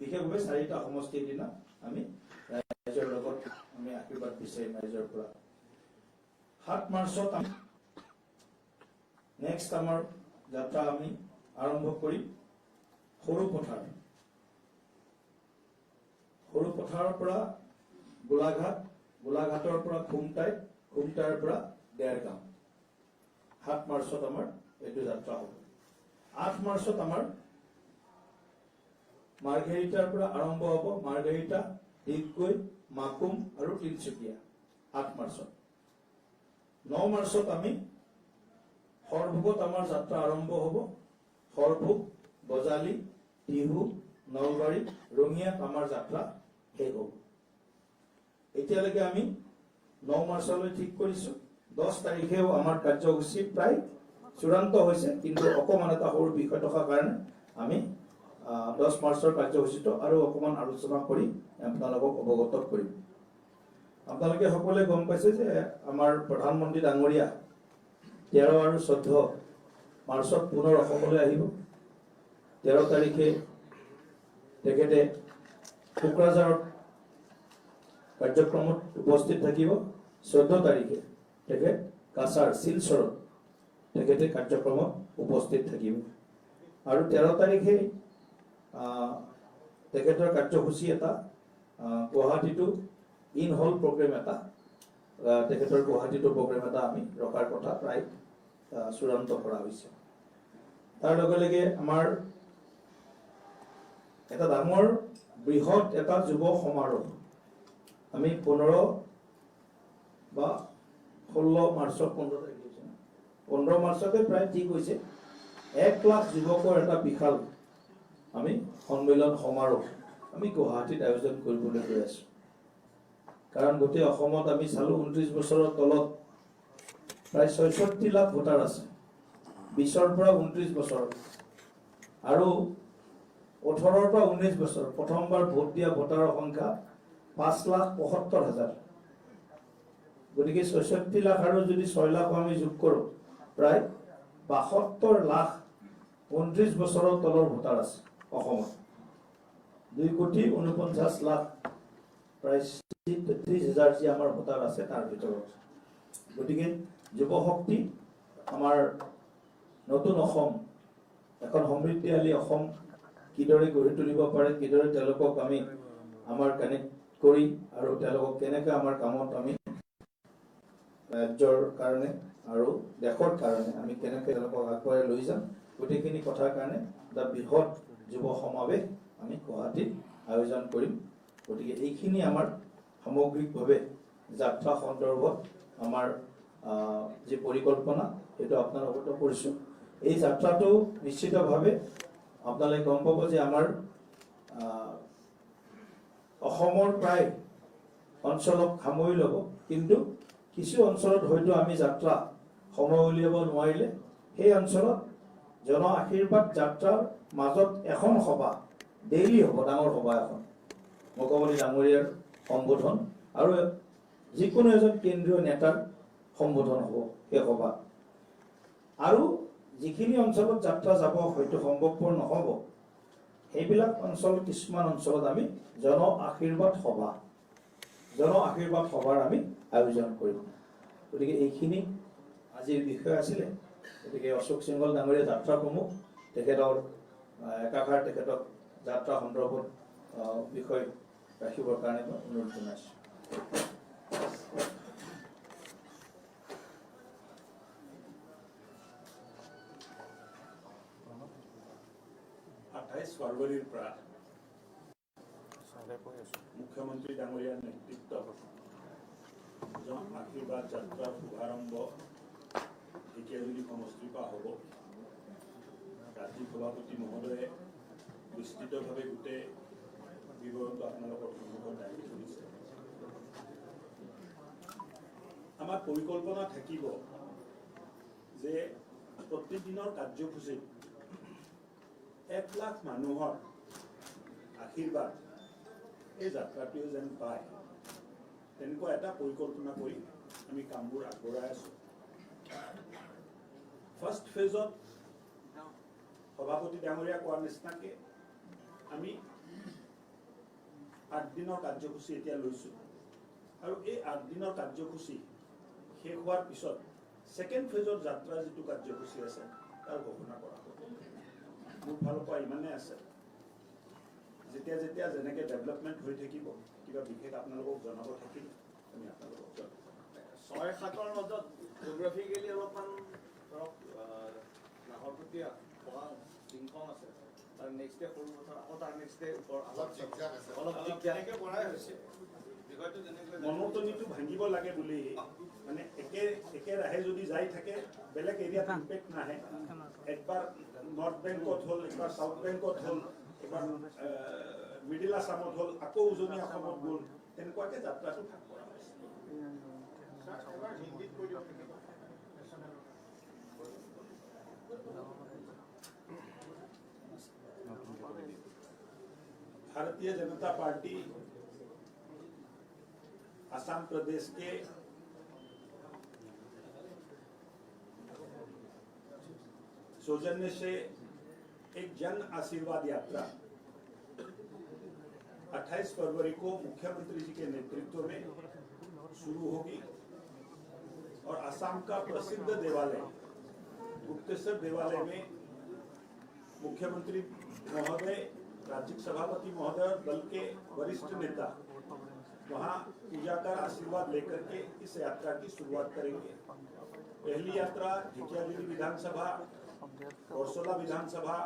বিশেষভাৱে 4টা সমষ্টিৰ দিনা আমি ৰাইজৰ লগত আমি আশীৰ্বাদ বিচাৰিম ৰাইজৰ পৰা। 7 মাৰ্চত আমি নেক্সট আমাৰ যাত্ৰা আমি আৰম্ভ কৰিম সৰু পথাৰৰ পৰা গোলাঘাট, গোলাঘাটৰ পৰা খুমটাইৰ পৰা দেৰগাঁও। 7 মাৰ্চত আমাৰ এইটো যাত্ৰা হ'ব। 8 মাৰ্চত আমাৰ মাৰ্ঘেৰিটাৰ পৰা আৰম্ভ হ'ব। মাৰ্ঘেৰিটা, ডিগবৈ, মাকুম আৰু তিনচুকীয়া 8 মাৰ্চত। 9 মাৰ্চত আমি সৰভোগত আমাৰ যাত্ৰা আৰম্ভ হ'ব। সৰভোগ, বজালী, টিহু, নলবাৰী, ৰঙিয়াত আমাৰ যাত্ৰা শেষ হ'ব। এতিয়ালৈকে আমি 9 মাৰ্চলৈ ঠিক কৰিছো। 10 তাৰিখেও আমাৰ কাৰ্যসূচী প্ৰায় চূড়ান্ত হৈছে, কিন্তু অকমান এটা সৰু বিষয় থকাৰ কাৰণে আমি 10 মাৰ্চৰ কাৰ্যসূচীটো আৰু অকমান আলোচনা কৰি আপোনালোকক অৱগত কৰিম। আপোনালোকে সকলোৱে গম পাইছে যে আমাৰ প্ৰধানমন্ত্ৰী ডাঙৰীয়া 13 আৰু 14 মাৰ্চত পুনৰ অসমলৈ আহিব। 13 তাৰিখে তেখেতে কোকৰাঝাৰত কাৰ্যক্ৰমত উপস্থিত থাকিব। 14 তাৰিখে তেখেত কাছাৰ শিলচৰত তেখেতে কাৰ্যক্ৰমত উপস্থিত থাকিব। আৰু 13 তাৰিখে তেখেতৰ কাৰ্যসূচী এটা গুৱাহাটীটো ইন হল প্ৰগ্ৰেম এটা তেখেতৰ গুৱাহাটীটো প্ৰগ্ৰেম এটা আমি ৰখাৰ কথা প্ৰায় চূড়ান্ত কৰা হৈছে। তাৰ লগে লগে আমাৰ এটা ডাঙৰ বৃহৎ এটা যুৱ সমাৰোহ আমি 15 বা 16 মাৰ্চত 15 মাৰ্চতে প্ৰায় ঠিক হৈছে। 1 লাখ যুৱকৰ এটা বিশাল আমি সন্মিলন সমাৰোহ আমি গুৱাহাটীত আয়োজন কৰিবলৈ গৈ আছো। কাৰণ গোটেই অসমত আমি চালো 29 বছৰৰ তলত প্ৰায় 66 লাখ ভোটাৰ আছে। 20ৰ পৰা 29 বছৰ আৰু 18ৰ পৰা 19 বছৰ প্ৰথমবাৰ ভোট দিয়া ভোটাৰৰ সংখ্যা 5,75,000। গতিকে 66 লাখ আৰু যদি 6 লাখ আমি যোগ কৰো প্ৰায় 72 লাখ 29 বছৰৰ তলৰ ভোটাৰ আছে অসমত। 2,49 লাখ প্ৰায় 33,000 যি আমাৰ ভোটাৰ আছে তাৰ ভিতৰত। গতিকে যুৱ শক্তি আমাৰ নতুন অসম, এখন সমৃদ্ধিশালী অসম কিদৰে গঢ়ি তুলিব পাৰে, কিদৰে তেওঁলোকক আমি আমাৰ কানেক্ট কৰি আৰু তেওঁলোকক কেনেকৈ আমাৰ কামত আমি ৰাজ্যৰ কাৰণে আৰু দেশৰ কাৰণে আমি কেনেকৈ তেওঁলোকক আগবঢ়াই লৈ যাম, গোটেইখিনি কথাৰ কাৰণে এটা বৃহৎ যুৱ সমাৱেশ আমি গুৱাহাটীত আয়োজন কৰিম। গতিকে এইখিনি আমাৰ সামগ্ৰিকভাৱে যাত্ৰা সন্দৰ্ভত আমাৰ যি পৰিকল্পনা সেইটো আপোনাৰ অৱগত কৰিছোঁ। এই যাত্ৰাটো নিশ্চিতভাৱে আপোনালোকে গম পাব যে আমাৰ অসমৰ প্ৰায় অঞ্চলক সামৰি ল'ব, কিন্তু কিছু অঞ্চলত হয়তো আমি যাত্ৰা সময় উলিয়াব নোৱাৰিলে সেই অঞ্চলত জন আশীৰ্বাদ যাত্ৰাৰ মাজত এখন সভা ডেইলি হ'ব, ডাঙৰ সভা এখন মুখ্যমন্ত্ৰী ডাঙৰীয়াৰ সম্বোধন আৰু যিকোনো এজন কেন্দ্ৰীয় নেতাৰ সম্বোধন হ'ব সেই সভা। আৰু যিখিনি অঞ্চলত যাত্ৰা যাব হয়তো সম্ভৱপৰ নহ'ব সেইবিলাক অঞ্চল, কিছুমান অঞ্চলত আমি জন আশীৰ্বাদ সভাৰ আমি আয়োজন কৰিম। গতিকে এইখিনি আজিৰ বিষয় আছিলে। গতিকে অশোক সিংহল ডাঙৰীয়া যাত্ৰা প্ৰমুখ, তেখেতৰ একাষাৰ তেখেতক যাত্ৰা সন্দৰ্ভত বিষয় ৰাখিবৰ কাৰণে মই অনুৰোধ জনাইছোঁ। 28 ফেব্ৰুৱাৰীৰ পৰা মুখ্যমন্ত্ৰী ডাঙৰীয়াৰ নেতৃত্বত জন আশীৰ্বাদ যাত্ৰাৰ শুভাৰম্ভ ঢেকীয়াজুলি সমষ্টিৰ পৰা হ'ব। ৰাজ্যিক সভাপতি মহোদয়ে বিস্তৃতভাৱে গোটেই বিৱৰণটো আপোনালোকৰ সন্মুখত দাঙি ধৰিছে। আমাৰ পৰিকল্পনা থাকিব যে প্ৰতিদিনৰ কাৰ্যসূচীত 1 লাখ মানুহৰ আশীৰ্বাদ এই যাত্ৰাটোৱে যেন পায়, তেনেকুৱা এটা পৰিকল্পনা কৰি আমি কামবোৰ আগবঢ়াই আছোঁ। ফাৰ্ষ্ট ফেজত সভাপতি ডাঙৰীয়া কোৱাৰ নিচিনাকৈ আমি 8 দিনৰ কাৰ্যসূচী এতিয়া লৈছোঁ আৰু এই 8 দিনৰ কাৰ্যসূচী শেষ হোৱাৰ পিছত ছেকেণ্ড ফেজৰ যাত্ৰা যিটো কাৰ্যসূচী আছে তাৰ ঘোষণা কৰা হ'ব। মোৰ ফালৰ পৰা ইমানেই আছে। যেতিয়া যেতিয়া যেনেকৈ ডেভেলপমেণ্ট হৈ থাকিব কিবা বিশেষ আপোনালোকক জনাব থাকিলে আমি আপোনালোকক জনাম। 6-7ৰ মাজত জিঅ'গ্ৰাফিকেলি অলপমান ধৰক নাহৰকটীয়া পঢ়া তিনিখন আছে, তাৰ নেক্সট ডে সৰু কথা আকৌ তাৰ নেক্সট ডে অলপ তেনেকৈ পঢ়াই হৈছে। বিষয়টো তেনেকৈ মনোটনীটো ভাঙিব লাগে বুলি মানে একেৰাহে যদি যাই থাকে বেলেগ এৰিয়াত ইম্পেক্ট নাহে। একবাৰ নৰ্থ বেংকত হ'ল, একবাৰ চাউথ বেংকত হ'ল, এবাৰ মিডিল আছামত হ'ল, আকৌ উজনি অসমত গ'ল, তেনেকুৱাকৈ যাত্ৰাটো ভাগ কৰা হৈছে। भारतीय जनता पार्टी असम प्रदेश के सौजन्य से एक जन आशीर्वाद यात्रा 28 फरवरी को मुख्यमंत्री जी के नेतृत्व में शुरू होगी और असम का प्रसिद्ध देवालय गुप्तेश्वर देवालय में मुख्यमंत्री महोदय, राज्य सभापति महोदय और दल के वरिष्ठ नेता वहां पूजा कर आशीर्वाद लेकर के इस यात्रा की शुरुआत करेंगे। पहली यात्रा ढेकियाजुली विधानसभा, गौरसोला विधानसभा,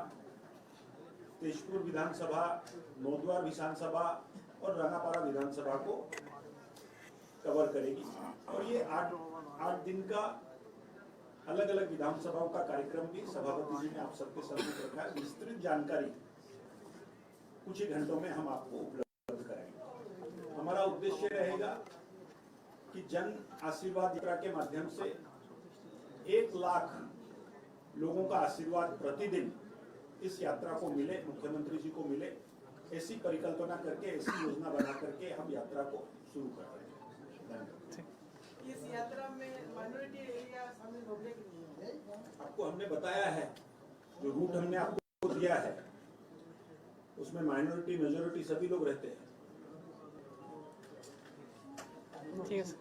तेजपुर विधानसभा, नौद्वार विधानसभा और रंगापारा विधानसभा को कवर करेगी और ये 8 दिन का अलग अलग विधानसभाओं का कार्यक्रम भी सभापति जी ने आप सबके सम्मुख रखा है। विस्तृत जानकारी कुछ ही घंटों में हम आपको उपलब्ध कराएंगे। हमारा उद्देश्य रहेगा कि जन आशीर्वाद यात्रा के माध्यम से 1 लाख लोगों का आशीर्वाद प्रतिदिन इस यात्रा को मिले, मुख्यमंत्री जी को मिले, ऐसी परिकल्पना करके, ऐसी योजना बना करके हम यात्रा को शुरू कर रहे हैं। इस यात्रा में माइनॉरिटी एरिया शामिल होंगे कि नहीं? आपको हमने बताया है, जो रूट हमने आपको दिया है उसमें माइनॉरिटी मेजॉरिटी सभी लोग रहते हैं। ठीक है सर।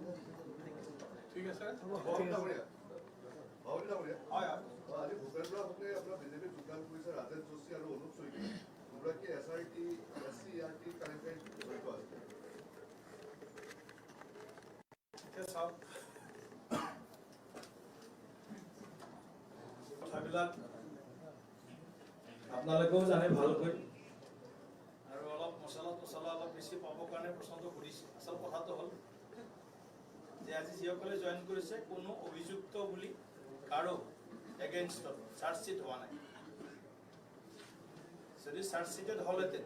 ঠিক আছে আজি ভূপেন্দ্ৰ আপুনি আপোনাৰ বিজেপি যোগদান কৰিছে ৰাজেশ যোশী আৰু অনুপ শইকীয়া দুগৰাকী SRT SCERT কানেক্টেড জড়িত আছে। কথাবিলাক আপোনালোকেও জানে ভালকৈ আৰু অলপ মছলা অলপ বেছি পাবৰ কাৰণে প্ৰশ্নটো সুধিছে। আচল কথাটো হ'ল যে আজি যিসকলে জইন কৰিছে কোনো অভিযুক্ত বুলি কাৰো এগেইনষ্টত চাৰ্জশ্বিট হোৱা নাই। যদি চাৰ্জশ্বিটেড হ'লহেঁতেন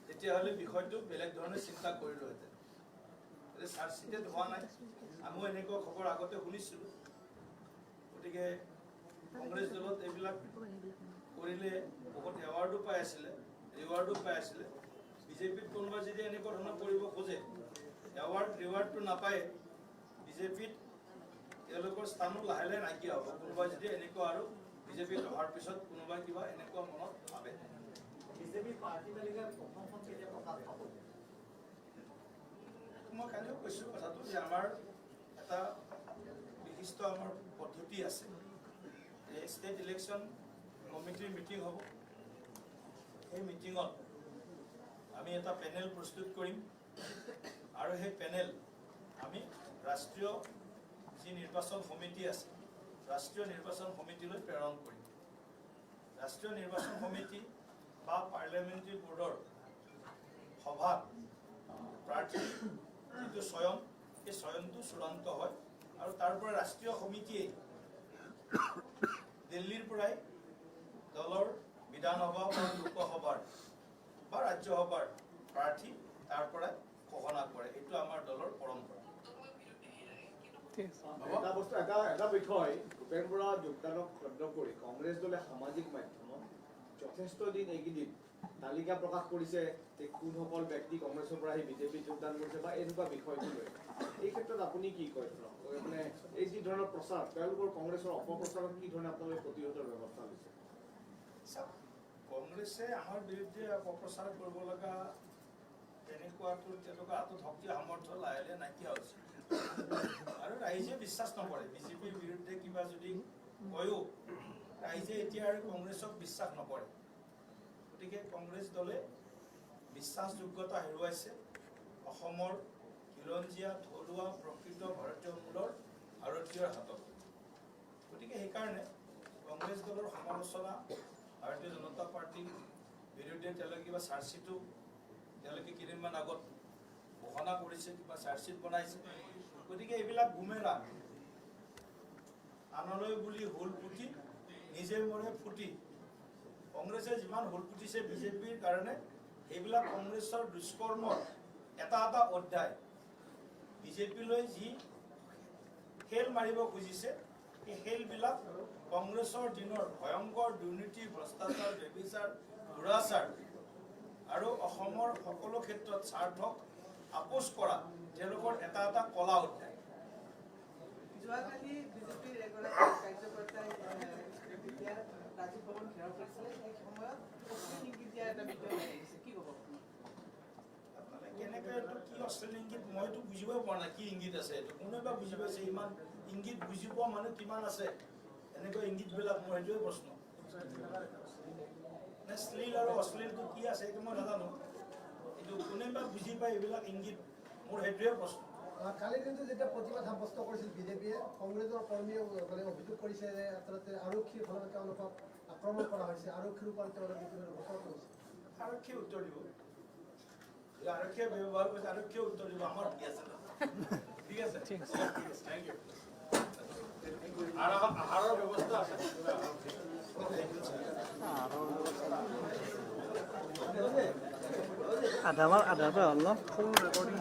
তেতিয়াহ'লে বিষয়টো বেলেগ ধৰণে চিন্তা কৰিলোহেঁতেন। চাৰ্জশ্বিটেড হোৱা নাই, আমিও এনেকুৱা খবৰ আগতে শুনিছিলোঁ। গতিকে কংগ্ৰেছ দলত এইবিলাক কৰিলে বহুত এৱাৰ্ডো পাই আছিলে, ৰিৱাৰ্ডো পাই আছিলে। বিজেপিত কোনোবা যদি এনেকুৱা ধৰণৰ কৰিব খোজে, এৱাৰ্ড ৰিৱাৰ্ডটো নাপায়, বিজেপিত তেওঁলোকৰ স্থানো লাহে লাহে নাইকিয়া হ'ব। কোনোবাই যদি এনেকুৱা আৰু বিজেপিত অহাৰ পিছত কোনোবাই কিবা এনেকুৱা মনত ভাবে। বিজেপি পাৰ্টি তালিকাৰ প্ৰথমখন কেতিয়া প্ৰকাশ পাব? মই কালিও কৈছোঁ কথাটো যে আমাৰ এটা বিশিষ্ট আমাৰ পদ্ধতি আছে। ষ্টেট ইলেকশ্যন কমিটিৰ মিটিং হ'ব। সেই মিটিঙত আমি এটা পেনেল প্ৰস্তুত কৰিম আৰু সেই পেনেল আমি ৰাষ্ট্ৰীয় যি নিৰ্বাচন সমিতি আছে, ৰাষ্ট্ৰীয় নিৰ্বাচন সমিতিলৈ প্ৰেৰণ কৰিম। ৰাষ্ট্ৰীয় নিৰ্বাচন সমিতি বা পাৰ্লিয়ামেণ্টাৰী বোৰ্ডৰ সভাত প্ৰাৰ্থী যিটো চয়ন, সেই চয়নটো চূড়ান্ত হয় আৰু তাৰ পৰা ৰাষ্ট্ৰীয় সমিতিয়ে দিল্লীৰ পৰাই দলৰ বিধানসভা বা লোকসভাৰ বা ৰাজ্যসভাৰ প্ৰাৰ্থী তাৰ পৰাই ঘোষণা কৰে। এইটো আমাৰ দলৰ পৰম্পৰা। এটা বস্তু এটা বিষয় ভূপেন বৰা যোগদানক ৰদ্দ কৰি কংগ্ৰেছ দলে সামাজিক মাধ্যমত যথেষ্ট দিন এইকেইদিন তালিকা প্ৰকাশ কৰিছে যে কোনসকল ব্যক্তি কংগ্ৰেছৰ পৰা আহি বিজেপিত যোগদান কৰিছে বা এনেকুৱা বিষয়টো লৈ। এই ক্ষেত্ৰত আপুনি কি কয়? মানে এই যি ধৰণৰ প্ৰচাৰ, তেওঁলোকৰ কংগ্ৰেছৰ অপপ্ৰচাৰত কি ধৰণে আপোনালোকে প্ৰতিৰোধৰ ব্যৱস্থা লৈছে? কংগ্ৰেছে আমাৰ বিৰুদ্ধে অপপ্ৰচাৰ কৰিব লগা তেনেকুৱাটো তেওঁলোকৰ হাতত শক্তি সামৰ্থ্য লাহে লাহে নাইকিয়া হৈছে আৰু ৰাইজে বিশ্বাস নকৰে বিজেপিৰ বিৰুদ্ধে কিবা যদি কয়ো ৰাইজে এতিয়া আৰু কংগ্ৰেছক বিশ্বাস নকৰে গতিকে কংগ্ৰেছ দলে বিশ্বাসযোগ্যতা হেৰুৱাইছে অসমৰ খিলঞ্জীয়া থলুৱা প্ৰকৃত ভাৰতীয় মূলৰ ভাৰতীয়ৰ হাতত গতিকে সেইকাৰণে কংগ্ৰেছ দলৰ সমালোচনা ভাৰতীয় জনতা পাৰ্টিৰ বিৰুদ্ধে তেওঁলোকে কিবা চাৰ্জশ্বিটো তেওঁলোকে কেইদিনমান আগত ঘোষণা কৰিছে কিবা চাৰ্জশ্বিট বনাইছে গতিকে এইবিলাক গুমেৰা আনলৈ বুলি হুল পুতি নিজে মৰে ফুটি কংগ্ৰেছে যিমান হুল পুতিছে বিজেপিৰ কাৰণে এইবিলাক কংগ্ৰেছৰ দুষ্কৰ্মৰ এটা এটা অধ্যায় বিজেপিলৈ যি খেল মাৰিব খুজিছে এই খেলবিলাক কংগ্ৰেছৰ দিনৰ ভয়ংকৰ দুৰ্নীতি ভ্ৰষ্টাচাৰ ব্যভিচাৰ দুৰাচাৰ আৰু অসমৰ সকলো ক্ষেত্ৰত স্বাৰ্থক আপোচ কৰা তেওঁলোকৰ এটা এটা কলা অধ্যায় যোৱাকালি বিজেপিৰ এগৰাকী কাৰ্যকৰ্তাই যেতিয়া ৰাজীৱ ভৱন ঘেৰাও কৰিছিলে সেই সময়ত অশ্লীল ইংগিত দিয়া এটা ভিডিঅ' আহিছে কি ক'ব কেনেকৈ এইটো কি অশ্লীল ইংগিত মইতো বুজিবই পৰা নাই কি ইংগিত আছে এইটো কোনোবা বুজি পাইছে ইমান ইংগিত বুজি পোৱা মানুহ কিমান আছে এনেকুৱা ইংগিতবিলাক মোৰ সেইটোৱে প্ৰশ্ন নে শ্লীল আৰু অশ্লীলটো কি আছে এইটো মই নাজানো কিন্তু কোনোবা বুজি পায় এইবিলাক ইংগিত মোৰ সেইটোৱে প্ৰশ্ন কালি কিন্তু যেতিয়া প্ৰতিবাদ সাব্যস্ত কৰিছিল বিজেপিয়ে কংগ্ৰেছৰ কৰ্মীয়ে মানে অভিযোগ কৰিছে যে আচলতে আৰক্ষীৰ ফালৰ তেওঁলোকক আক্ৰমণ কৰা হৈছে আৰক্ষীৰ ওপৰত তেওঁলোকে গোচৰ কৰিছে আৰক্ষীয়ে উত্তৰ দিব আৰক্ষীয়ে ব্যৱহাৰ কৰিছে আৰক্ষীয়ে উত্তৰ দিব আমাৰ কি আছে ঠিক আছে থেংক ইউ আহাৰৰ ব্যৱস্থা আছে আধা হ'ল ন ফুল ৰেকৰ্ডিং